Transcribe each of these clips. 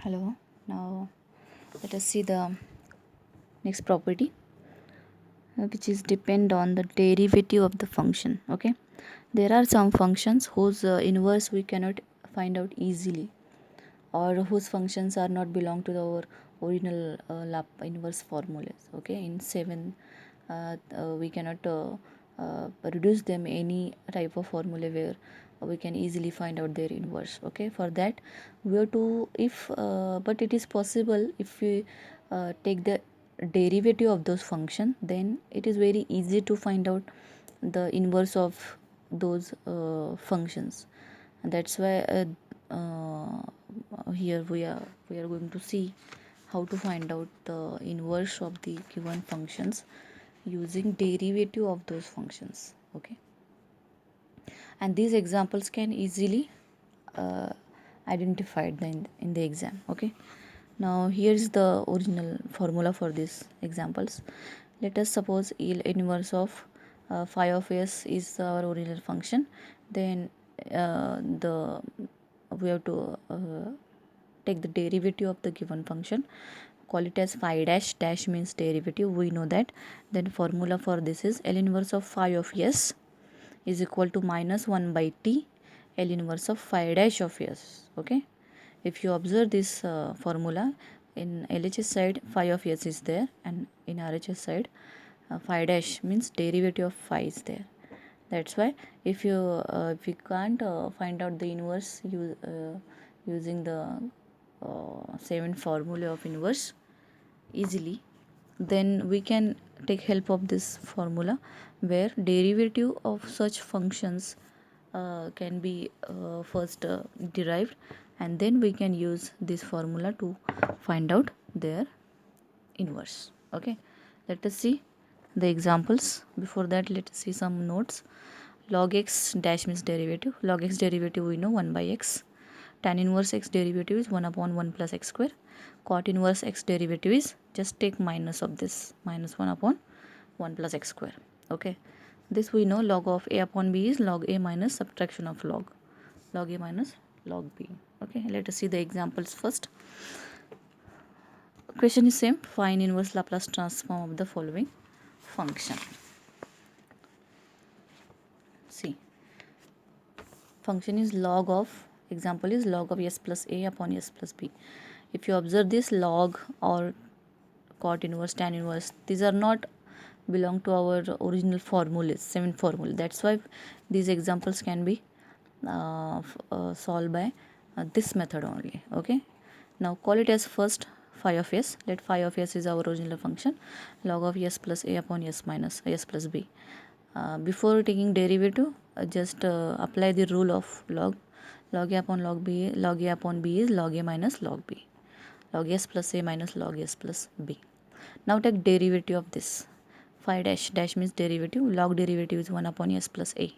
Hello. Now let us see the next property, which is depend on the derivative of the function. Okay, there are some functions whose inverse we cannot find out easily, or whose functions are not belong to our original inverse formulas. Okay, in 7 we cannot reduce them any type of formula where we can easily find out their inverse. Okay, for that we have to, if but it is possible if we take the derivative of those function, then it is very easy to find out the inverse of those functions. And that's why here we are going to see how to find out the inverse of the given functions using derivative of those functions. Okay, and these examples can easily uh, identified in the exam. Okay, now here's the original formula for these examples. Let us suppose inverse of phi of s is our original function. Then the we have to take the derivative of the given function, call it as phi dash. Dash means derivative, we know that. Then formula for this is L inverse of phi of s is equal to minus 1 by t L inverse of phi dash of s. Okay, if you observe this formula, in LHS side phi of s is there, and in RHS side phi dash means derivative of phi is there. That's why if you can't find out the inverse using the 7 formula of inverse easily, then we can take help of this formula, where derivative of such functions can be first derived, and then we can use this formula to find out their inverse. Okay, let us see the examples. Before that, let us see some notes. Log x dash means derivative. Log x derivative we know 1 by x. Tan inverse x derivative is 1 upon 1 plus x square. Cot inverse x derivative is, just take minus of this, minus 1 upon 1 plus x square. Okay, this we know. Log of a upon b is log a minus subtraction of log a minus log b. Okay, let us see the examples first. Question is same. Find inverse Laplace transform of the following function. See, function is log of, example is log of s plus a upon s plus b. If you observe this, log or cot inverse, tan inverse, these are not belong to our original formulas, 7 formula. That's why these examples can be solved by this method only. Okay, now call it as first phi of s. Let phi of s is our original function, log of s plus a upon s minus s plus b. Before taking derivative, just apply the rule of log a upon log b. Log a upon b is log a minus log b. Log s plus a minus log s plus b. Now take derivative of this. Phi dash, dash means derivative. Log derivative is 1 upon s plus a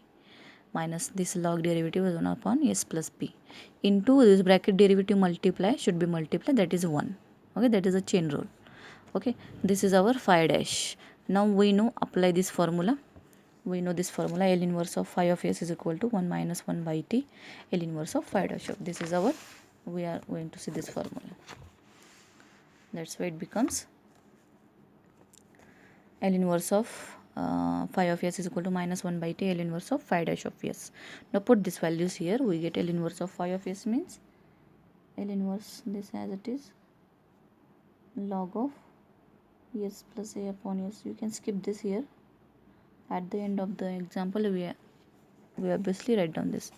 minus this log derivative is 1 upon s plus b into this bracket derivative multiply, should be multiply, that is 1. Okay, that is a chain rule. Okay, this is our phi dash. Now we know, apply this formula. We know this formula, L inverse of phi of s is equal to 1 minus 1 by t L inverse of phi dash of. This is our, we are going to see this formula. That's why it becomes L inverse of phi of s is equal to minus 1 by t L inverse of phi dash of s. Now put these values here. We get L inverse of phi of s means L inverse this as it is log of s plus a upon s. You can skip this here. At the end of the example, we obviously write down this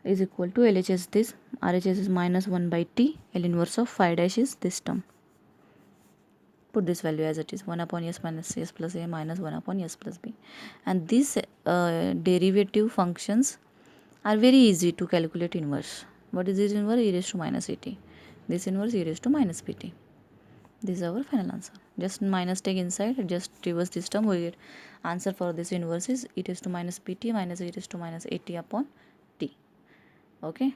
is equal to LHS this, RHS is minus 1 by t, L inverse of phi dash is this term. Put this value as it is, 1 upon s minus s plus a minus 1 upon s plus b. And these derivative functions are very easy to calculate inverse. What is this inverse? E raised to minus at. This inverse e raised to minus pt. This is our final answer. Just minus take inside, just reverse this term. We get answer for this inverse is e raised to minus pt minus e raised to minus at upon t. Okay,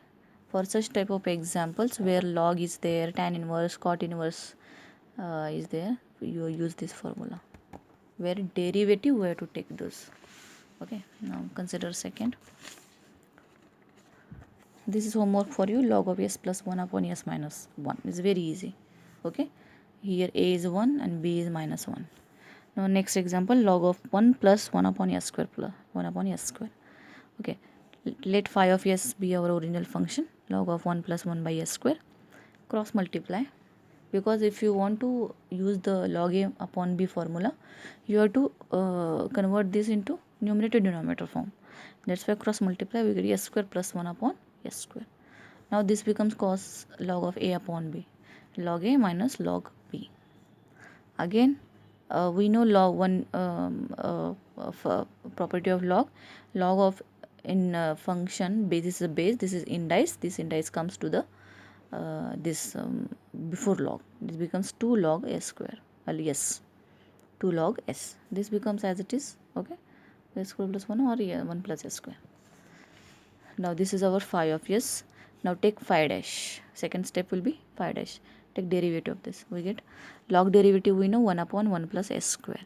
for such type of examples where log is there, tan inverse, cot inverse is there, you use this formula. Where derivative, we have to take those. Okay, now consider second. This is homework for you. Log of s plus 1 upon s minus 1 is very easy. Okay, here a is 1 and b is minus 1. Now next example, log of 1 plus 1 upon s square plus 1 upon s square. Okay, let phi of s be our original function. Log of 1 plus 1 by s square, cross multiply, because if you want to use the log a upon b formula, you have to convert this into numerator denominator form. That's why cross multiply, we get s square plus 1 upon s square. Now this becomes cos log of a upon b, log a minus log b. Again, we know log one property of log of in function base is a base, this is indice, this indice comes to the this before log, this becomes 2 log s square, yes, 2 log s, this becomes as it is. Okay, s square plus 1 or 1 plus s square. Now this is our phi of s. Now take phi dash, second step will be phi dash, take derivative of this, we get log derivative, we know 1 upon 1 plus s square.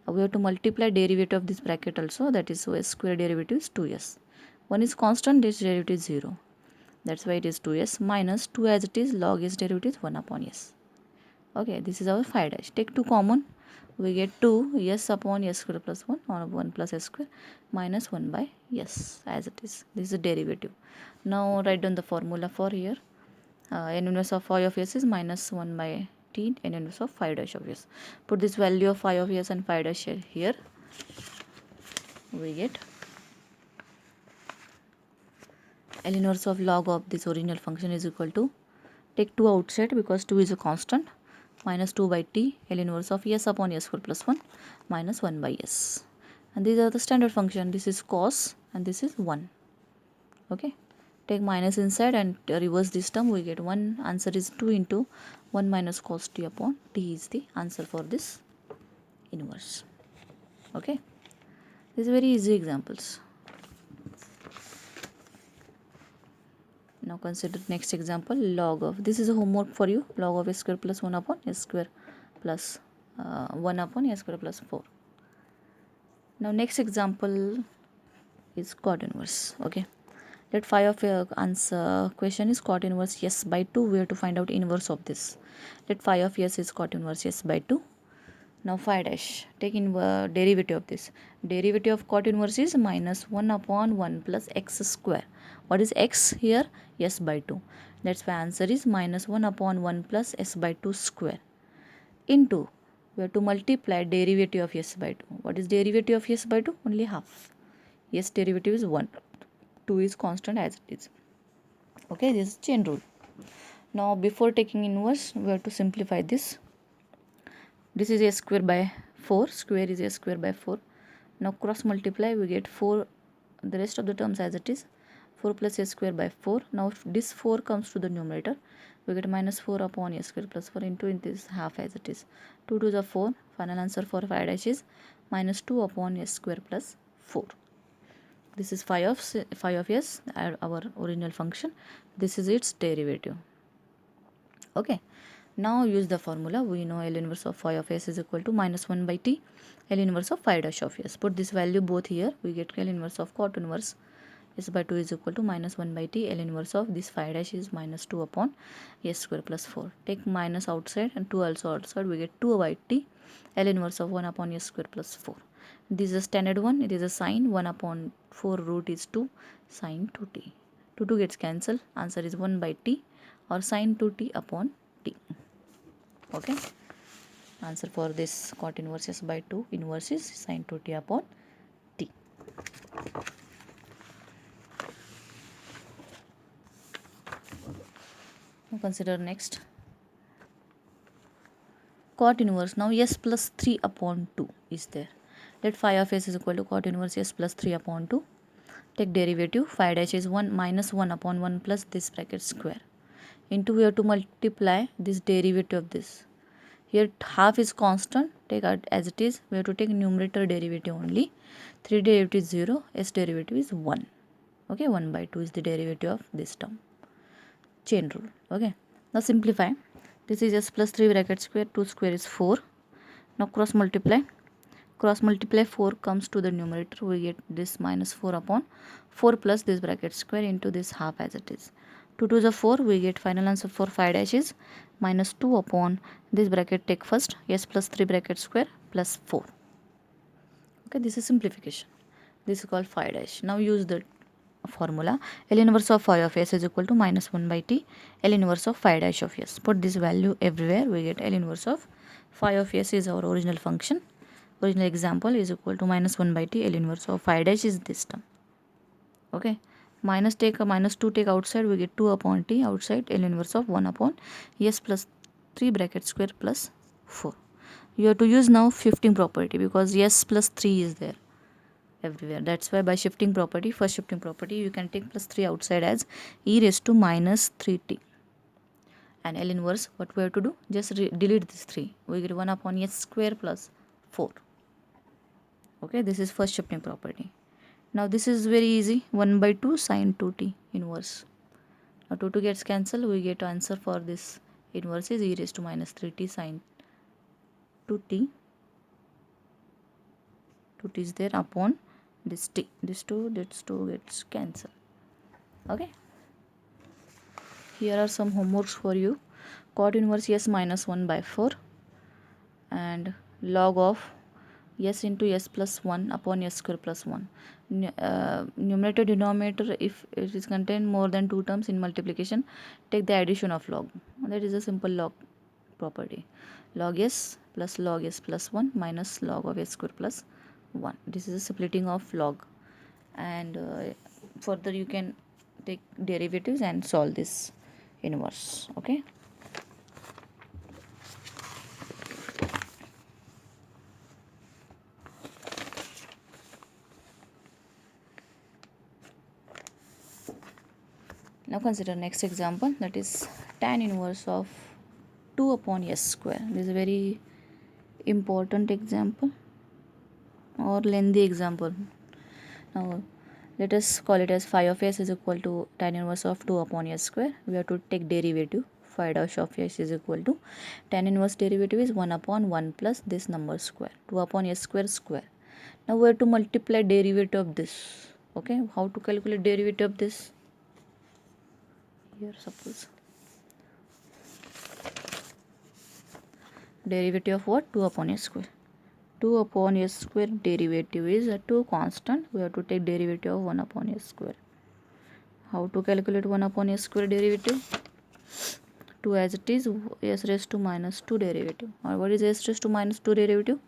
We have to multiply derivative of this bracket also, that is, so s square derivative is 2s, 1 is constant, this derivative is 0, that's why it is 2s minus 2 as it is, log s derivative is 1 upon s. Okay, this is our phi dash, take 2 common, we get 2 s upon s square plus 1 or 1 plus s square minus 1 by s as it is, this is a derivative. Now write down the formula for here. N inverse of phi of s is minus 1 by t n inverse of phi dash of s. Put this value of phi of s and phi dash here, we get L inverse of log of this original function is equal to, take 2 outside because 2 is a constant, minus 2 by t L inverse of s upon s square plus 1 minus 1 by s. And these are the standard function, this is cos and this is 1. Okay, take minus inside and reverse this term, we get 1, answer is 2 into 1 minus cos t upon t is the answer for this inverse. Okay, these are very easy examples. Now consider next example, log of, this is a homework for you, log of s square plus 1 upon s square plus 1 upon s square plus 4. Now next example is cot inverse. Okay, let phi of answer question is cot inverse s by 2, we have to find out inverse of this. Let phi of s is cot inverse s by 2. Now phi dash, take in derivative of this, derivative of cot inverse is minus 1 upon 1 plus x square. What is x here? S by 2, that's why answer is minus 1 upon 1 plus s by 2 square into, we have to multiply derivative of s by 2. What is derivative of s by 2? Only half, s derivative is 1, 2 is constant as it is. Okay, this is chain rule. Now before taking inverse, we have to simplify this. This is a square by 4, square is a square by 4. Now cross multiply, we get 4, the rest of the terms as it is, 4 plus a square by 4. Now if this 4 comes to the numerator, we get minus 4 upon a square plus 4 into this half as it is. 2 to the 4, final answer for phi dash is minus 2 upon a square plus 4. This is phi of s, our original function, this is its derivative. Okay, now use the formula, we know L inverse of phi of s is equal to minus 1 by t L inverse of phi dash of s. Put this value both here, we get L inverse of cot inverse s by 2 is equal to minus 1 by t L inverse of this phi dash is minus 2 upon s square plus 4. Take minus outside and 2 also outside, we get 2 by t L inverse of 1 upon s square plus 4. This is a standard one, it is a sine, 1 upon 4 root is 2 sine 2t. 2 gets cancelled, answer is 1 by t or sine 2t upon t. Okay, answer for this cot inverse s by 2 inverse is sine 2t upon t. Now consider next cot inverse. Now s plus 3 upon 2 is there. Let phi of s is equal to cot inverse s plus 3 upon 2. Take derivative, phi dash is 1 minus 1 upon 1 plus this bracket square into, we have to multiply this derivative of this. Here half is constant, take out as it is, we have to take numerator derivative only. 3 derivative is 0, s derivative is 1. Okay, 1 by 2 is the derivative of this term. Chain rule. Okay, now simplify. This is s plus 3 bracket square, 2 square is 4. Now cross multiply. Cross multiply 4 comes to the numerator, we get this minus 4 upon 4 plus this bracket square into this half as it is. 2 to the 4, we get final answer for 5 dash is minus 2 upon this bracket take first, s plus 3 bracket square plus 4. Okay, this is simplification. This is called 5 dash. Now use the formula. L inverse of phi of s is equal to minus 1 by t L inverse of phi dash of s. Put this value everywhere, we get L inverse of phi of s is our original function. Original example is equal to minus 1 by t L inverse of phi dash is this term. Okay, minus take a minus 2 take outside, we get 2 upon t outside L inverse of 1 upon s plus 3 bracket square plus 4. You have to use now shifting property because s plus 3 is there everywhere. That's why by shifting property, first shifting property, you can take plus 3 outside as e raised to minus 3t. And L inverse, what we have to do? Just delete this 3. We get 1 upon s square plus 4. Okay, this is first shifting property. Now this is very easy. 1 by 2 sine 2t inverse. Now 2 gets cancelled. We get answer for this inverse is e raised to minus 3t sine 2t. 2t is there upon this t. This 2 gets cancelled. Okay. Here are some homeworks for you. Cot inverse s minus 1 by 4 and log of s into s plus 1 upon s square plus 1. Numerator denominator, if it is contained more than 2 terms in multiplication, take the addition of log. That is a simple log property. Log s plus 1 minus log of s square plus 1. This is a splitting of log. And further you can take derivatives and solve this inverse. Okay. Now consider next example, that is tan inverse of 2 upon s square. This is a very important example or lengthy example. Now let us call it as phi of s is equal to tan inverse of 2 upon s square. We have to take derivative. Phi dash of s is equal to tan inverse derivative is 1 upon 1 plus this number square, 2 upon s square square. Now we have to multiply derivative of this. Okay, how to calculate derivative of this? Here suppose derivative of what? 2 upon s square. 2 upon s square derivative is a 2 constant. We have to take derivative of 1 upon s square. How to calculate 1 upon s square derivative? 2 as it is, s raised to minus 2 derivative. Or what is s raised to minus 2 derivative?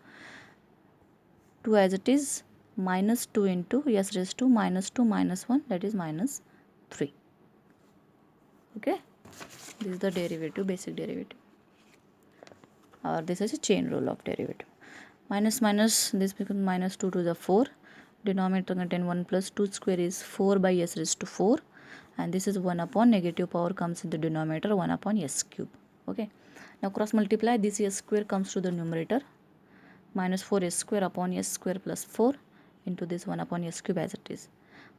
2 as it is, minus 2 into s raised to minus 2 minus 1, that is minus 3. Okay, this is the derivative, basic derivative, or this is a chain rule of derivative. Minus minus, this becomes minus 2 to the 4. Denominator contain 1 plus 2 square is 4 by s raised to 4, and this is 1 upon negative power comes in the denominator, 1 upon s cube. Okay, now cross multiply, this s square comes to the numerator, minus 4s square upon s square plus 4 into this 1 upon s cube as it is.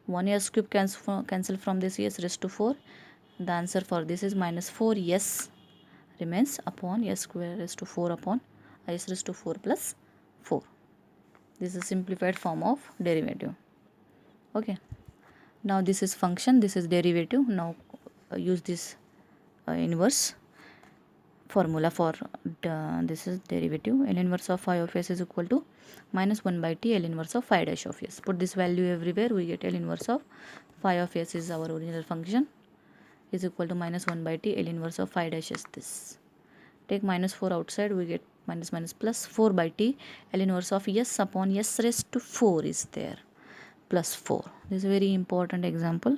1 s cube cancel from this s raised to 4. The answer for this is minus 4s remains upon s square raised to 4 upon s raised to 4 plus 4. This is a simplified form of derivative. Okay, now this is function, this is derivative. Now use this inverse formula for this is derivative. L inverse of phi of s is equal to minus 1 by t L inverse of phi dash of s. Put this value everywhere, we get L inverse of phi of s is our original function is equal to minus 1 by t L inverse of phi dash is this. Take minus 4 outside, we get minus minus plus 4 by t L inverse of s upon s raised to 4 is there plus 4. This is a very important example.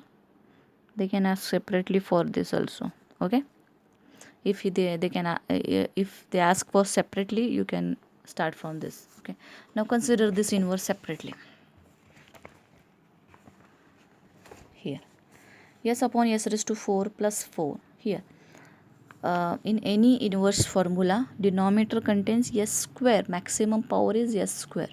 They can ask separately for this also. Okay, if they can if they ask for separately, you can start from this. Okay, now consider this inverse separately. Here s upon s raised to 4 plus 4. Here in any inverse formula, denominator contains s square, maximum power is s square.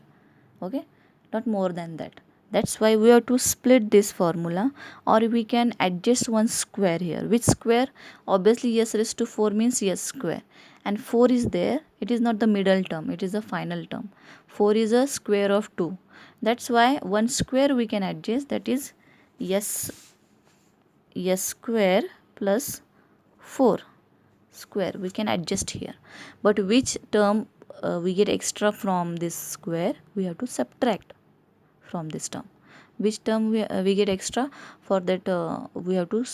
Okay, not more than that. That's why we have to split this formula, or we can adjust one square here. Which square? Obviously s raised to 4 means s square, and 4 is there It is not the middle term, it is the final term. 4 is a square of 2. That's why one square we can adjust, that is s square plus 4 square we can adjust here. But which term we get extra from this square, we have to subtract from this term. Which term we get extra, for that we have to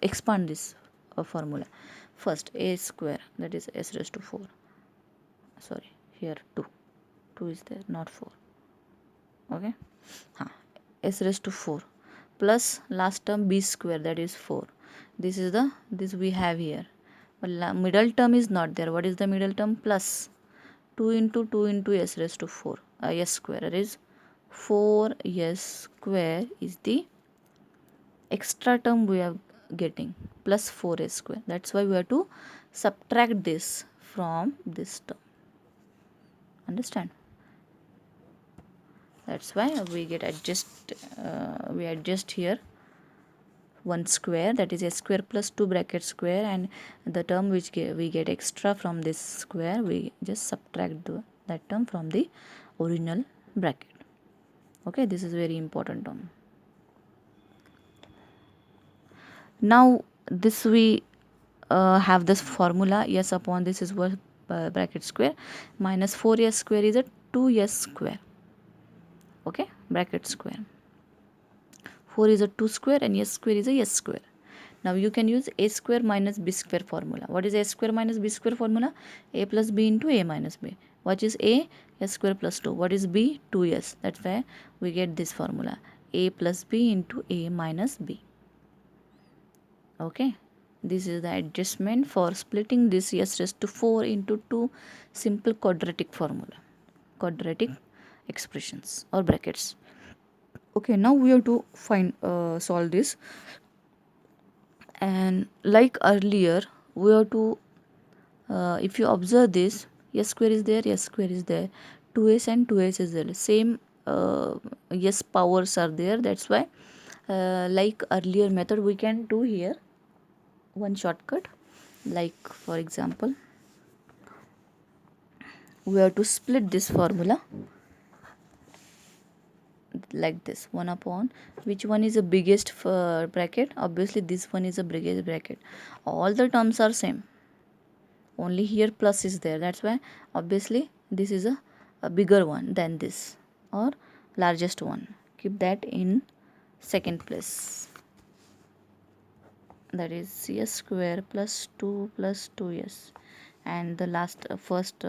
expand this formula. First a square, that is s raised to 4, sorry, here 2 is there, not 4. Okay, s raised to 4 plus last term b square, that is 4. This we have here, but middle term is not there. What is the middle term? Plus 2 into 2 into s raised to 4, s square, that is 4s square is the extra term we are getting, plus 4s square. That's why we have to subtract this from this term. Understand? That's why we get we adjust here one square, that is a square plus 2 bracket square, and the term which we get extra from this square, we just subtract that term from the original bracket. Okay, this is very important term. Now this we have this formula, s upon this is what bracket square minus 4s square is a 2s square. Okay, bracket square. 4 is a 2 square and s square is a s square. Now you can use a square minus b square formula. What is a square minus b square formula? A plus b into a minus b. What is a? S square plus 2. What is b? 2s. That's why we get this formula. A plus b into a minus b. Okay. This is the adjustment for splitting this s raised to 4 into 2 simple quadratic formula. Quadratic expressions or brackets. Okay, now we have to solve this. And like earlier, we have to if you observe this, s square is there, s square is there, 2s and 2s is there, same s powers are there. That's why like earlier method we can do here one shortcut. Like for example, we have to split this formula like this, 1 upon which one is the biggest bracket. Obviously this one is the biggest bracket. All the terms are same, only here plus is there. That's why obviously this is a bigger one than this, or largest one. Keep that in second place, that is s square plus 2 plus 2s, and the last first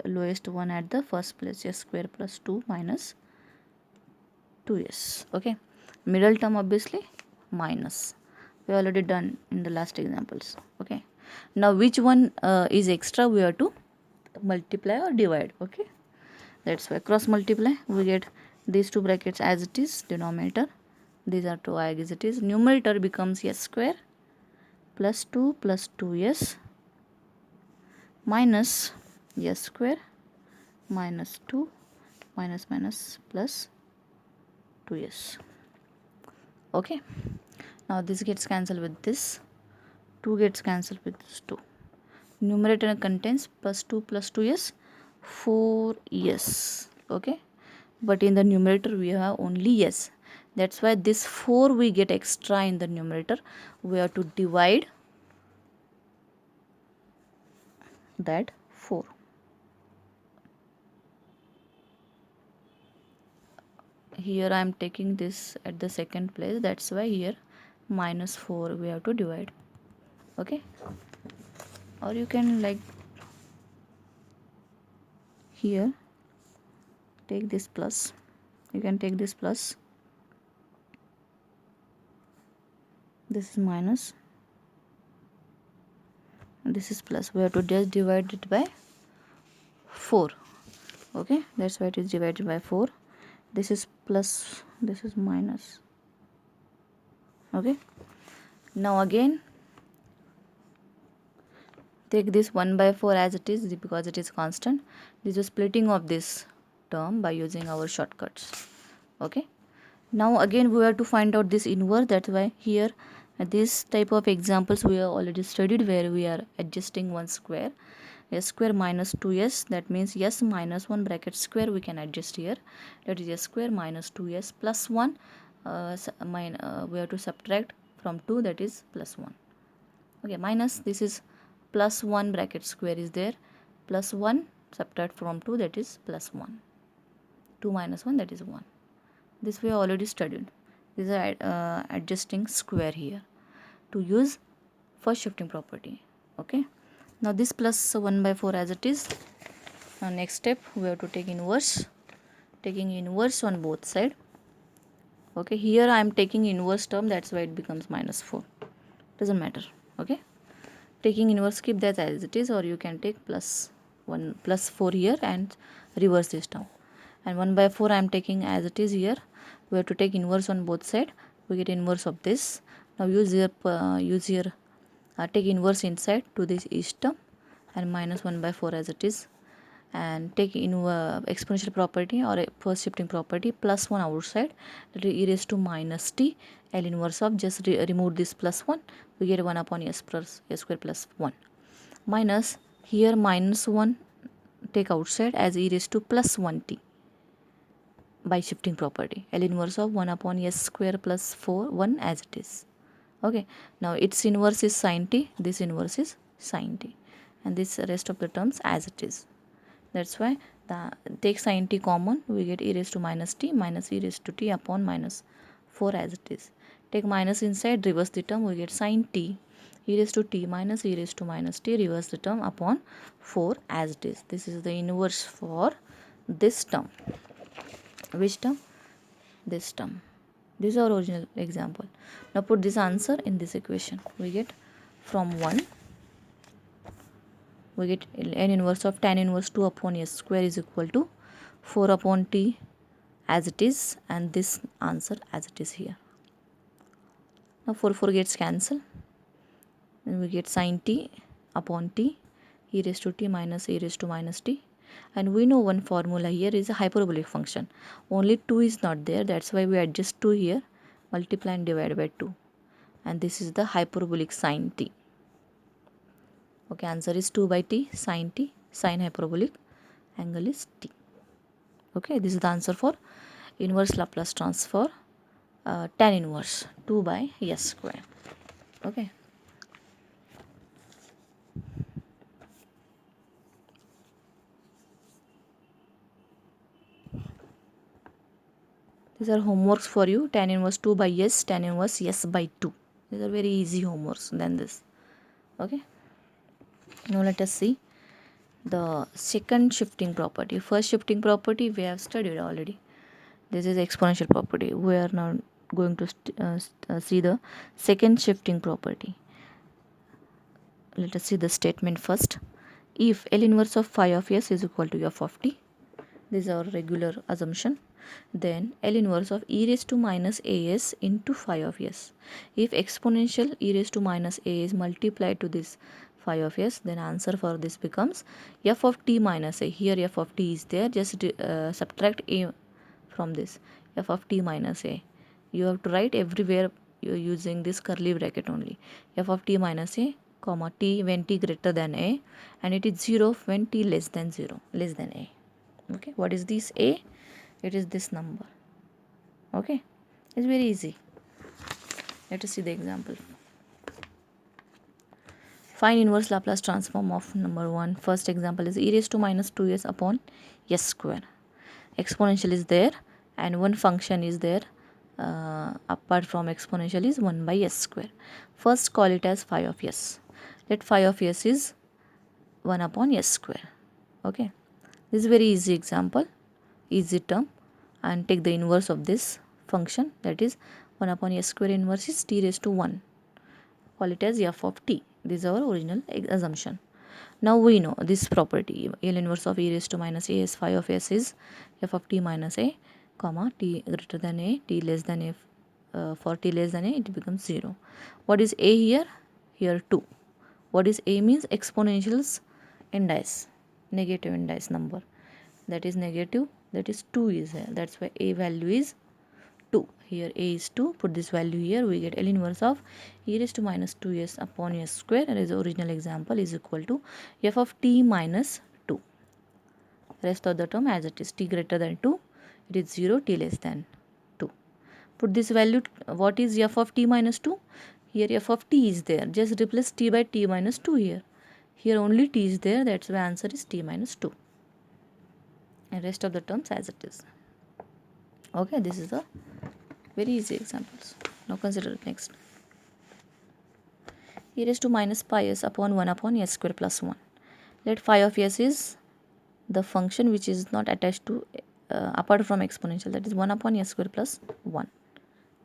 lowest one at the first place, s square plus 2 minus 2s. Okay, middle term obviously minus, we already done in the last examples. Okay, now which one is extra, we have to multiply or divide. Okay, that's why cross multiply, we get these two brackets as it is, denominator these are two as it is, numerator becomes s square plus 2 plus 2s minus s square minus 2 minus minus plus 2s. Okay, now this gets cancelled with this, 2 gets cancelled with this 2. Numerator contains plus 2 plus 2s, 4s. Okay, but in the numerator we have only s. That's why this 4 we get extra in the numerator. We have to divide that 4. Here I am taking this at the second place. That's why here minus 4 we have to divide. Okay, or you can like here take this plus, you can take this plus, this is minus, this is plus. We have to just divide it by 4. Okay, that's why it is divided by 4. This is plus, this is minus. Okay, now again take this 1 by 4 as it is because it is constant. This is splitting of this term by using our shortcuts. Okay, now again we have to find out this inverse. That's why here This type of examples we have already studied, where we are adjusting one square. S square minus 2s, that means s minus 1 bracket square we can adjust here. That is s square minus 2s plus 1. We have to subtract from 2, that is plus 1. Okay, minus, this is plus 1 bracket square is there, plus 1 subtract from 2, that is plus 1. 2 minus 1, that is 1. This we already studied. This is adjusting square here to use first shifting property. Okay, now this plus 1 by 4 as it is. Now next step, we have to take inverse. Taking inverse on both side. Okay, here I am taking inverse term, that's why it becomes minus 4. Doesn't matter. Okay, taking inverse, keep that as it is, or you can take plus 1 plus 4 here and reverse this term. And 1 by 4 I am taking as it is here. We have to take inverse on both side. We get inverse of this. Now use here take inverse inside to this each term, and minus 1 by 4 as it is, and take in exponential property or first shifting property, plus 1 outside, that is e raised to minus t. L inverse of, just remove this plus 1, we get 1 upon s plus s square plus 1, minus here minus 1 take outside as e raised to plus 1t by shifting property. L inverse of 1 upon s square plus 4 1 as it is. Okay, now its inverse is sin t, this inverse is sin t, and this rest of the terms as it is. That's why take sin t common, we get e raised to minus t minus e raised to t upon minus 4 as it is. Take minus inside, reverse the term, we get sin t e raised to t minus e raised to minus t, reverse the term upon 4 as it is. This is the inverse for this term. Which term? This term. This is our original example. Now put this answer in this equation. We get from 1, we get n inverse of tan inverse 2 upon s square is equal to 4 upon t as it is, and this answer as it is here. Now 4 gets cancelled, and we get sin t upon t e raised to t minus e raised to minus t, and we know one formula here is a hyperbolic function. Only 2 is not there, that's why we adjust 2 here, multiply and divide by 2, and this is the hyperbolic sin t. Okay, answer is 2 by t sin t, sin hyperbolic angle is t. Okay, this is the answer for inverse Laplace transfer tan inverse 2 by s square. Okay, these are homeworks for you. Tan inverse 2 by s, tan inverse s by 2. These are very easy homeworks than this. Okay, now let us see the second shifting property. First shifting property we have studied already. This is exponential property. We are now going to see the second shifting property. Let us see the statement first. If L inverse of phi of s is equal to f of t, this is our regular assumption, then L inverse of e raised to minus as into phi of s. If exponential e raised to minus a is multiplied to this phi of s, then answer for this becomes f of t minus a. Here f of t is there, just subtract a from this, f of t minus a. You have to write everywhere using this curly bracket only. F of t minus a comma t when t greater than a, and it is 0 when t less than 0, less than a. Okay, what is this a? It is this number. Okay, it's very easy. Let us see the example. Find inverse Laplace transform of number 1. First example is e raised to minus 2s upon s square. Exponential is there, and one function is there apart from exponential is 1 by s square. First call it as phi of s. Let phi of s is 1 upon s square. Okay, this is very easy example, easy term, and take the inverse of this function, that is 1 upon s square inverse is t raised to 1. Call it as f of t. This is our original assumption. Now we know this property, L inverse of e raised to minus as phi of s is f of t minus a, comma t greater than a, t less than a, for t less than a it becomes 0. What is a here? Here 2. What is a means? Exponentials indice, negative indice number. That is negative, that is 2 is here. That's why a value is 2. here a is 2, put this value here, we get L inverse of e raised to minus 2s upon s square, and as the original example is equal to f of t minus 2. Rest of the term as it is, t greater than 2, it is 0, t less than 2. Put this value, what is f of t minus 2? Here f of t is there, just replace t by t minus 2 here. Here only t is there, that's why answer is t minus 2. And rest of the terms as it is. Okay, this is a very easy examples. Now consider it next. E raised to minus pi s upon 1 upon s square plus 1. Let phi of s is the function which is not attached to apart from exponential, that is 1 upon s square plus 1.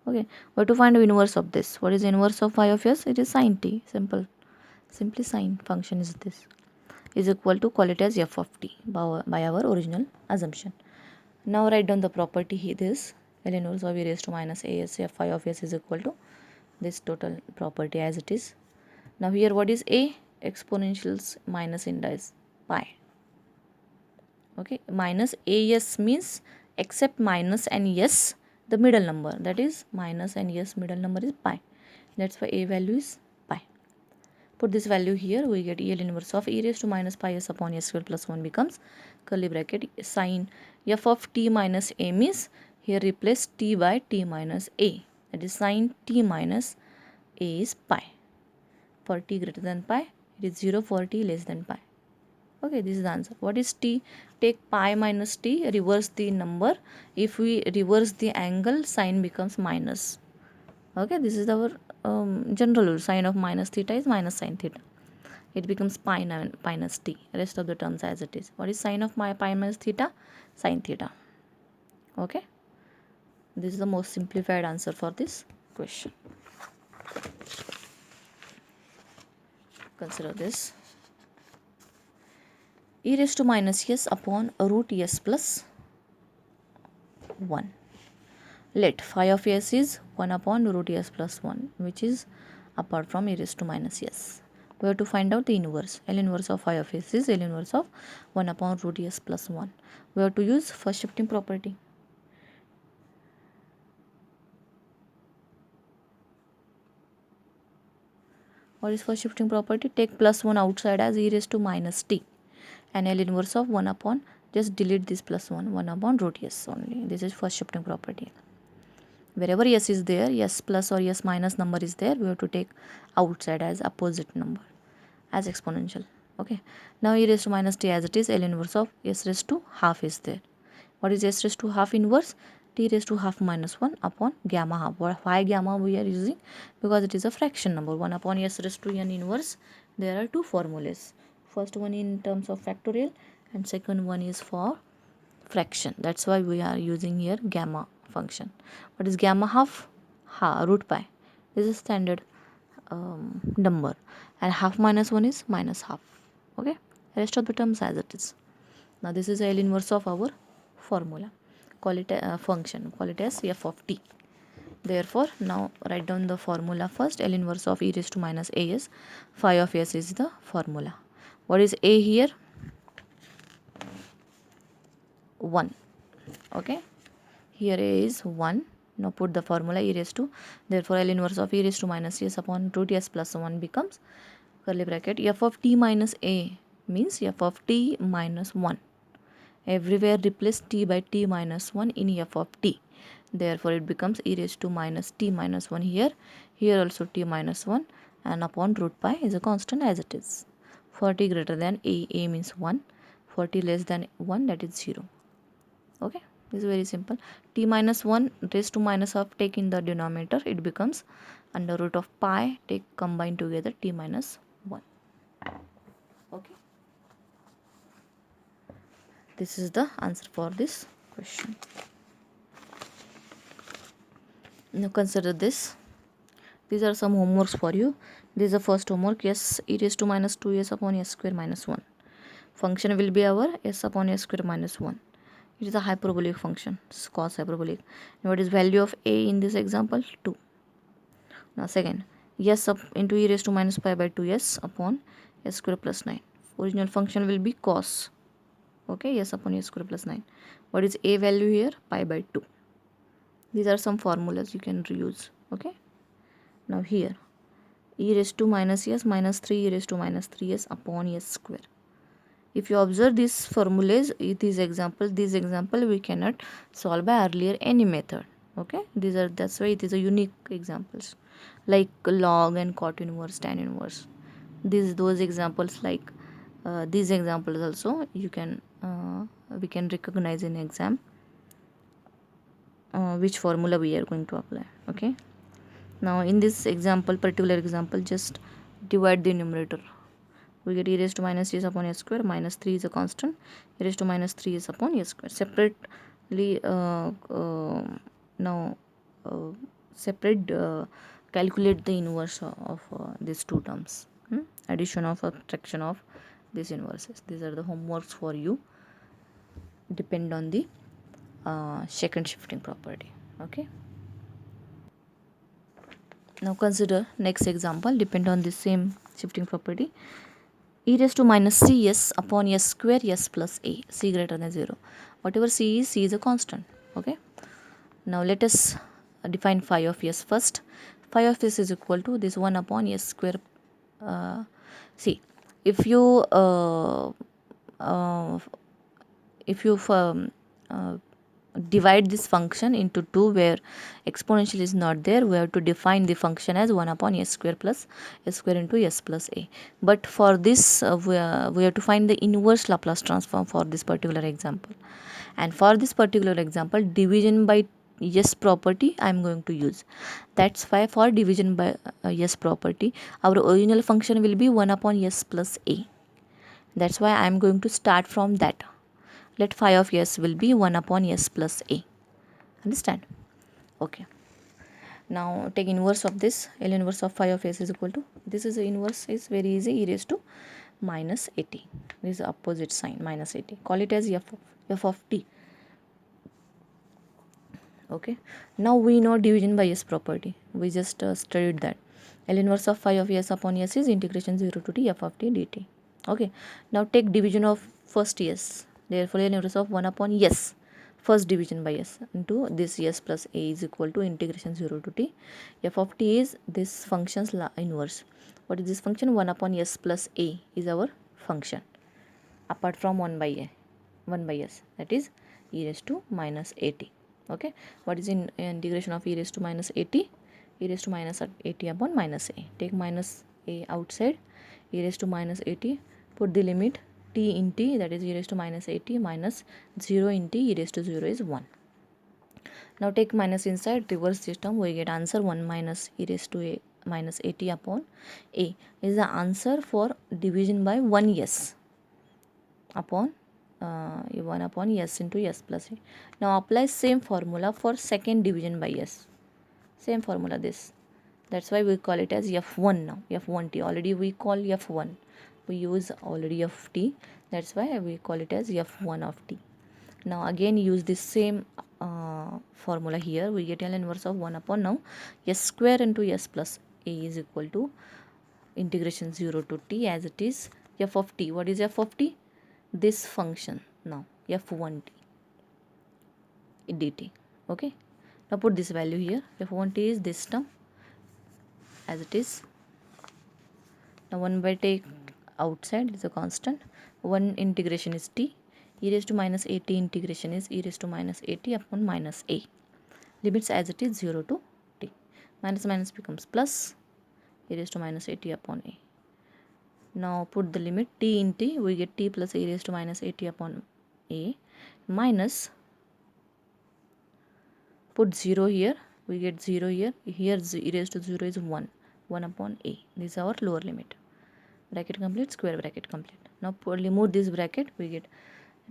Okay, we have to find the inverse of this. What is the inverse of phi of s? It is sin t. Simple. Simply sine function is this. Is equal to, call it as f of t by our original assumption. Now write down the property here, this L inverse of e raised to minus as f phi of s is equal to this total property as it is. Now here what is a? Exponentials minus index pi. Okay, minus as means except minus and yes the middle number, that is minus and yes middle number is pi, that's why a value is pi. Put this value here, we get L inverse of e raised to minus pi s upon s square plus 1 becomes curly bracket sin f of t minus a means here replace t by t minus a, that is sin t minus a is pi. For t greater than pi, it is 0, for t less than pi. Okay, this is the answer. What is t? Take pi minus t, reverse the number. If we reverse the angle, sign becomes minus. Okay, this is our general rule. Sine of minus theta is minus sine theta. It becomes pi minus t. Rest of the terms as it is. What is sine of pi minus theta? Sine theta. Okay, this is the most simplified answer for this question. Consider this. E raised to minus s upon root s plus 1. Let phi of s is 1 upon root s plus 1, which is apart from e raised to minus s. We have to find out the inverse. L inverse of phi of s is L inverse of 1 upon root s plus 1. We have to use first shifting property. What is first shifting property? Take plus 1 outside as e raised to minus t. And L inverse of 1 upon, just delete this plus 1 upon root s only. This is first shifting property. Wherever s is there, s plus or s minus number is there, we have to take outside as opposite number, as exponential. Okay, now e raised to minus t as it is, L inverse of s raised to half is there. What is s raised to half inverse? T raised to half minus 1 upon gamma half. Why gamma we are using? Because it is a fraction number. 1 upon s raised to n inverse. There are two formulas. First one in terms of factorial and second one is for fraction. That's why we are using here gamma function. What is gamma half? Root pi. This is standard number, and half minus 1 is minus half. Okay, rest of the terms as it is. Now this is L inverse of our formula. Call it a function, call it as f of t. Therefore now write down the formula first. L inverse of e raised to minus as phi of s is the formula. What is a here? 1. Okay, here a is 1. Now put the formula e raised to, therefore L inverse of e raised to minus s upon root s plus 1 becomes curly bracket f of t minus a means f of t minus 1. Everywhere replace t by t minus 1 in f of t. Therefore it becomes e raised to minus t minus 1 here. Here also t minus 1, and upon root pi is a constant as it is. For t greater than a means 1. For t less than 1, that is 0. Okay, this is very simple. T minus 1 raised to minus half, take in the denominator, it becomes under root of pi, take combine together t minus 1. Okay, this is the answer for this question. Now consider this. These are some homeworks for you. This is the first homework. Yes, e raised to minus 2s upon s square minus 1. Function will be our s upon s square minus 1. It is a hyperbolic function, it's cos hyperbolic. And what is value of a in this example? 2. Now second, s up into e raised to minus pi by 2s upon s square plus 9. Original function will be cos. Okay, s upon s square plus 9. What is a value here? Pi by 2. These are some formulas you can reuse. Okay, now here e raised to minus s minus 3 e raised to minus 3s upon s square. If you observe these formulas, these example we cannot solve by earlier any method. Okay, that's why it is a unique examples, like log and cot inverse, tan inverse. Those examples, like these examples also you can we can recognize in exam which formula we are going to apply. Okay, now in this particular example, just divide the numerator. We get e raised to minus s upon s square, minus 3 is a constant, e raised to minus 3 is upon s square. Separately now uh, separate calculate the inverse of these two terms. Addition of subtraction of these inverses. These are the homeworks for you, depend on the second shifting property. Okay, now consider next example, depend on the same shifting property. E raised to minus cs upon s square s plus a, c greater than 0. Whatever c is a constant. Okay, now let us define phi of s first. Phi of s is equal to this 1 upon s square. See, if you uh, if you uh, divide this function into 2 where exponential is not there, we have to define the function as 1 upon s square plus s square into s plus a. But for this we have to find the inverse Laplace transform for this particular example, and for this particular example division by s property I am going to use. That's why for division by s property, our original function will be 1 upon s plus a. That's why I am going to start from that. Let phi of s will be 1 upon s plus a. Understand? Okay. Now take inverse of this. L inverse of phi of s is equal to, this is the inverse, is very easy, e raised to minus 80. This is the opposite sign, minus 80. Call it as f of t. Okay. Now we know division by s property. We just studied that. L inverse of phi of s upon s is integration 0 to t f of t dt. Okay. Now take division of first s. Therefore L inverse of 1 upon s, first division by s, into this s plus a is equal to integration 0 to t. F of t is this function's inverse. What is this function? 1 upon s plus a is our function, apart from 1 by s, that is e raised to minus 80. Okay, what is in integration of e raised to minus 80? E raised to minus 80 upon minus a. Take minus a outside, e raised to minus 80, put the limit t in t, that is e raised to minus 80 minus 0 in t, e raised to 0 is 1. Now take minus inside, reverse this term, we get answer 1 minus e raised to a minus 80 upon a is the answer for division by 1 s upon 1 upon s into s plus a. Now apply same formula for second division by s. Same formula this. That's why we call it as f1 now. f1t. Already we call f1. We use already ft. That's why we call it as f1 of t. Now again use this same formula here. We get L inverse of 1 upon now s square into s plus a is equal to integration 0 to t as it is f of t. What is f of t? This function now f1t dt. Okay, now put this value here. f1t is this term as it is. Now 1 by take outside is a constant. 1 integration is t. E raised to minus 80 integration is e raised to minus 80 upon minus a. Limits as it is 0 to t. Minus minus becomes plus, e raised to minus 80 upon a. Now put the limit t in t, we get t plus e raised to minus 80 upon a minus, put 0 here, we get 0 here, here e raised to 0 is 1, 1 upon a. This is our lower limit. Bracket complete, square bracket complete. Now remove this bracket, we get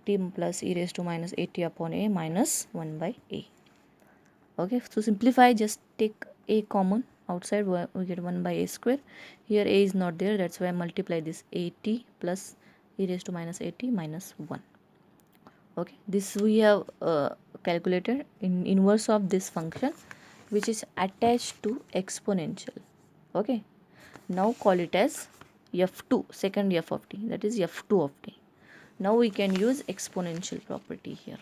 t plus e raised to minus 80 upon a minus 1 by a. Okay, so simplify, just take a common outside, we get 1 by a square. Here a is not there, that's why I multiply this 80 plus e raised to minus 80 minus 1. Okay, this we have calculated in inverse of this function which is attached to exponential. Okay, now call it as f2, second f of t, that is f2 of t. Now we can use exponential property here.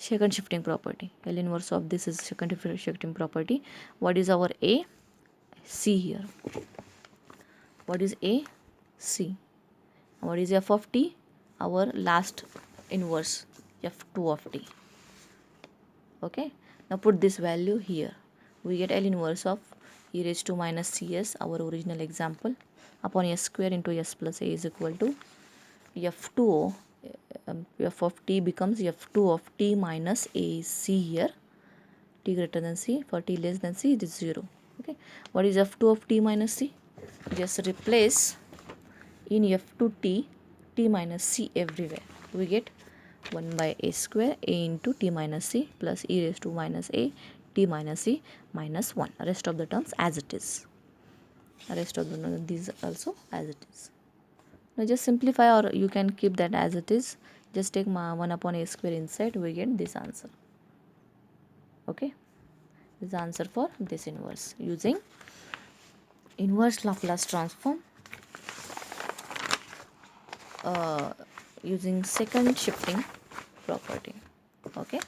second shifting property. L inverse of this is second shifting property. What is our A? C here. What is A? C. What is f of t? Our last inverse, f2 of t. Okay, now put this value here. We get L inverse of e raised to minus cs, our original example, upon s square into s plus a is equal to f2, f of t becomes f2 of t minus a is c here, t greater than c. For t less than c, it is 0. Okay, what is f2 of t minus c? Just replace in f2 t minus c everywhere. We get 1 by a square a into t minus c plus e raised to minus a t minus c minus 1. Rest of the terms as it is. Rest of these also as it is. Now just simplify, or you can keep that as it is. Just take 1 upon a square inside, we get this answer. Okay, this is the answer for this inverse using inverse Laplace transform using second shifting property. Okay.